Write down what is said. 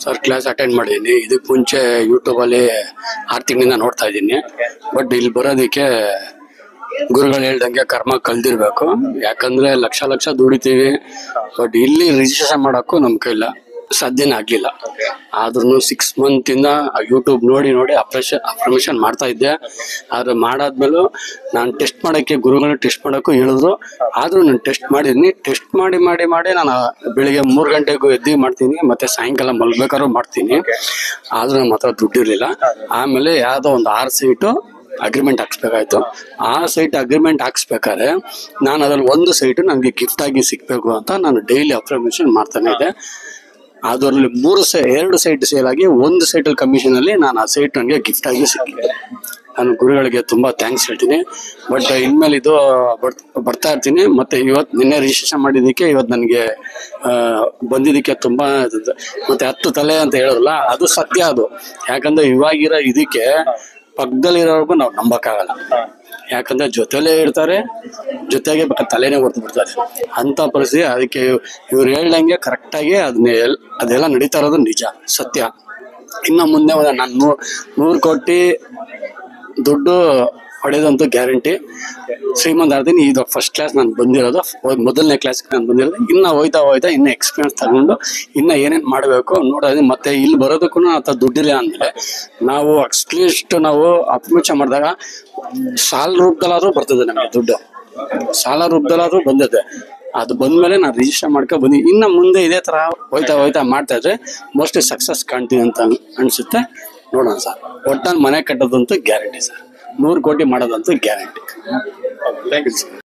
Sir class attend ಮಾಡಿದ್ದೀನಿ. ಇದಕ್ಕೆ ಮುಂಚೆ ಯೂಟ್ಯೂಬಲ್ಲಿ 6 ತಿಂಗಳಿಂದ ನೋಡ್ತಾ ಇದ್ದೀನಿ. ಬಟ್ ಇಲ್ಲಿ ಬರೋದಕ್ಕೆ ಗುರುಗಳು ಹೇಳ್ದಂಗೆ ಕರ್ಮ ಕಲ್ದಿರ್ಬೇಕು. ಯಾಕಂದ್ರೆ ಲಕ್ಷ ಲಕ್ಷ ದುಡಿತೀವಿ, ಬಟ್ ಇಲ್ಲಿ ರಿಜಿಸ್ಟ್ರೇಷನ್ ಮಾಡೋಕ್ಕೂ ನಮ್ಮ ಕೈಲ ಸಾಧ್ಯನೇ ಆಗ್ಲಿಲ್ಲ. ಆದ್ರೂ 6 ಮಂತ್ ಇಂದ ಯೂಟ್ಯೂಬ್ ನೋಡಿ ನೋಡಿ ಅಪ್ರಮೇಷನ್ ಮಾಡ್ತಾ ಇದ್ದೆ. ಆದ್ರೆ ಮಾಡಾದ್ಮೇಲೂ ನಾನು ಟೆಸ್ಟ್ ಮಾಡೋಕ್ಕೆ ಗುರುಗಳು ಟೆಸ್ಟ್ ಮಾಡೋಕ್ಕೂ ಹೇಳಿದ್ರು. ಆದ್ರೂ ನಾನು ಟೆಸ್ಟ್ ಮಾಡಿದ್ದೀನಿ. ಟೆಸ್ಟ್ ಮಾಡಿ ಮಾಡಿ ಮಾಡಿ ನಾನು ಬೆಳಿಗ್ಗೆ 3 ಗಂಟೆಗೂ ಎದ್ದು ಮಾಡ್ತೀನಿ, ಮತ್ತೆ ಸಾಯಂಕಾಲ ಮಲ್ಬೇಕಾದ್ರೂ ಮಾಡ್ತೀನಿ. ಆದ್ರೂ ನಮ್ಮ ಹತ್ರ ದುಡ್ಡಿರ್ಲಿಲ್ಲ. ಆಮೇಲೆ ಯಾವುದೋ ಒಂದು 6 ಸೈಟು ಅಗ್ರಿಮೆಂಟ್ ಹಾಕ್ಸ್ಬೇಕಾಯ್ತು. ಆ ಸೈಟ್ ಅಗ್ರಿಮೆಂಟ್ ಹಾಕ್ಸ್ಬೇಕಾದ್ರೆ ನಾನು ಅದ್ರಲ್ಲಿ ಒಂದು ಸೈಟು ನನಗೆ ಗಿಫ್ಟ್ ಆಗಿ ಸಿಗ್ಬೇಕು ಅಂತ ನಾನು ಡೈಲಿ ಅಪ್ರಮೇಷನ್ ಮಾಡ್ತಾನೆ ಇದ್ದೆ. ಅದರಲ್ಲಿ 2 ಸೈಟ್ ಸೇಲ್ ಆಗಿ 1 ಸೈಟಲ್ಲಿ ಕಮಿಷನ್ ಅಲ್ಲಿ ನಾನು ಆ ಸೈಟ್ ನನಗೆ ಗಿಫ್ಟ್ ಆಗಿ ಸಿಕ್ಕಿದೆ. ನಾನು ಗುರುಗಳಿಗೆ ತುಂಬಾ ಥ್ಯಾಂಕ್ಸ್ ಹೇಳ್ತೀನಿ. ಬಟ್ ಇನ್ಮೇಲೆ ಇದು ಬರ್ತಾ ಇರ್ತೀನಿ. ಮತ್ತೆ ನಿನ್ನೆ ರಿಜಿಸ್ಟ್ರೇಷನ್ ಮಾಡಿದ್ದಕ್ಕೆ ಇವತ್ತು ನನಗೆ ಬಂದಿದ್ದಕ್ಕೆ ತುಂಬಾ. ಮತ್ತೆ 10 ತಲೆ ಅಂತ ಹೇಳಿದ್ರಲ್ಲ, ಅದು ಸತ್ಯ. ಅದು ಯಾಕಂದ್ರೆ ಇವಾಗಿರೋ ಇದಕ್ಕೆ ಪಕ್ಕದಲ್ಲಿರೋರ್ಗು ನಾವು ನಂಬಕ್ಕಾಗಲ್ಲ. ಯಾಕಂದ್ರೆ ಜೊತೆಲೇ ಇರ್ತಾರೆ, ಜೊತೆಗೆ ತಲೆನೇ ಹೊರ್ತು ಬಿಡ್ತಾರೆ ಅಂತ ಪರಿಸ್ಥಿತಿ. ಅದಕ್ಕೆ ಇವ್ರು ಹೇಳ್ದಂಗೆ ಕರೆಕ್ಟಾಗಿ ಅದೆಲ್ಲ ನಡೀತಾ ಇರೋದು ನಿಜ, ಸತ್ಯ. ಇನ್ನು ಮುಂದೆ ನಾನು 100 ಕೋಟಿ ದುಡ್ಡು ಹೊಡೆಯೋದಂತೂ ಗ್ಯಾರಂಟಿ. ಶ್ರೀಮಂತ ಆಗ್ತೀನಿ. ಇದು ಫಸ್ಟ್ ಕ್ಲಾಸ್ ನಾನು ಬಂದಿರೋದು, ಮೊದಲನೇ ಕ್ಲಾಸ್ಗೆ ನಾನು ಬಂದಿರೋದು. ಇನ್ನು ಹೋಯ್ತಾ ಇನ್ನು ಎಕ್ಸ್ಪೀರಿಯನ್ಸ್ ತಗೊಂಡು ಇನ್ನು ಏನೇನು ಮಾಡಬೇಕು ನೋಡೋದು. ಮತ್ತೆ ಇಲ್ಲಿ ಬರೋದಕ್ಕೂ ಅಂತ ದುಡ್ಡಿಲ್ಲ ಅಂದಮೇಲೆ ನಾವು ಅಟ್ಲೀಸ್ಟ್ ನಾವು ಅಪ್ರಮೇಷನ್ ಮಾಡಿದಾಗ ಸಾಲ ರೂಪದಲ್ಲಾದ್ರೂ ಬರ್ತದೆ ನಮಗೆ ದುಡ್ಡು. ಸಾಲ ರೂಪದಲ್ಲಾದ್ರೂ ಬಂದಿದೆ. ಅದು ಬಂದ್ಮೇಲೆ ನಾನು ರಿಜಿಸ್ಟರ್ ಮಾಡ್ಕೊಂಡು ಬಂದಿ. ಇನ್ನು ಮುಂದೆ ಇದೇ ಥರ ಹೋಯ್ತಾ ಮಾಡ್ತಾ ಇದ್ರೆ ಮೋಸ್ಟ್ಲಿ ಸಕ್ಸಸ್ ಕಾಣ್ತೀನಿ ಅಂತ ಅನಿಸುತ್ತೆ. ನೋಡೋಣ ಸರ್. ಒಟ್ಟಾಗಿ ಮನೆ ಕಟ್ಟೋದಂತೂ ಗ್ಯಾರಂಟಿ ಸರ್. 100 ಕೋಟಿ ಮಾಡೋದಂತೂ ಗ್ಯಾರಂಟಿ. Thank you sir.